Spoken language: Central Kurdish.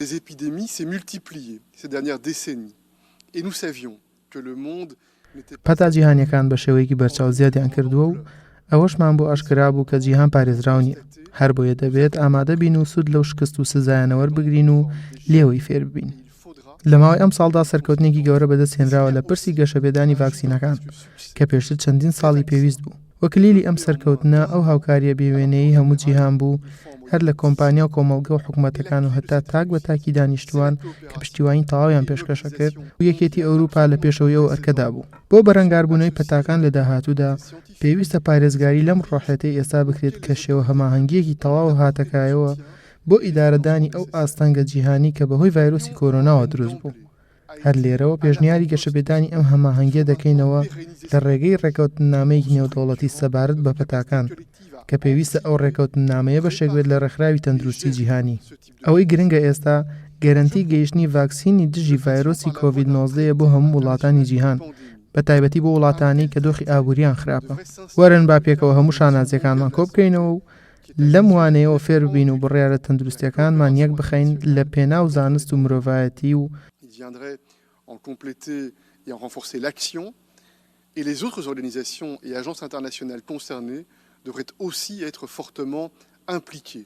Les épidémies s'est multipliée ces dernières décennies et nous savions que le monde n'était pas پەتا جیهانیەکان بە شێوەیەکی بەرچاو زیادیان کردووە و ئەوەشمان بۆ ئاشکرا بوو کە جیهان پارێزراو نییە. هەر بۆیە دەبێت ئامادە بین و سود لەو شکست و سزایانە وەربگرین و لێوەی فێر ببین. لە ماوەی ئەم ساڵدا سەرکەوتنێکی گەورە بەدەستهێنراوە لە پرسی گەشەپێدانی ڤاکسینەکان کە پێشتر چەندین ساڵی پێویست بوو. وەکلیلی ئەم سەرکەوتنە ئەو هاوکاریە بێوێنەیەی هەموو جیهان بوو، هەر لە کۆمپانیا و کۆمەڵگە و حکوومەتەکان و هەتا تاک بە تاکی دانیشتوان کە پشتیوانی تەواویان پێشکەشە کرد و یەکێتی ئەوروپا لە پێشەوەی ئەو ئەرکەدا بوو. بۆ بەرەنگاربوونەوەی پەتاکان لە داهاتوودا پێویستە پارێزگاری لەم ڕۆحەتەی ئێستا بکرێت کە شێوە هەماهەنگیەکی تەواو هاتەکایەوە بۆ ئیدارەدانی ئەو ئاستەنگە جیهانی کە بەهۆی ڤایرۆسی کۆرۆناوە دروست بوو. هەر لێرەوە پێشنیاری گەشەپێدانی ئەم هەماهەنگیە دەکەینەوە لە ڕێگەی ڕێکەوتنامەیەکی نێودەوڵەتی سەبارەت بە پەتاکان کە پێویستە ئەو ڕێکەوتنامەیە بەشێک بێت لە ڕێکخراوی تەندروستی جیهانی. ئەوەی گرنگە ئێستا گەرەنتی گەیشتنی ڤاکسینی دژی ڤایرۆسی کۆڤید-19 بۆ هەموو وڵاتانی جیهان، بە تایبەتی بۆ وڵاتانی کە دۆخی ئابووریان خراپە. وەرن با پێکەوە هەموو شانازیەکانمان کۆ بکەینەوە و لەم وانەیەوە فێر ببین و بڕیارە تەندروستیەکانمان یەک بخەین لە پێناو زانست و مرۆڤایەتی و en compléter et en renforcer l'action, et les autres organisations et agences internationales concernées devraient aussi être fortement impliquées.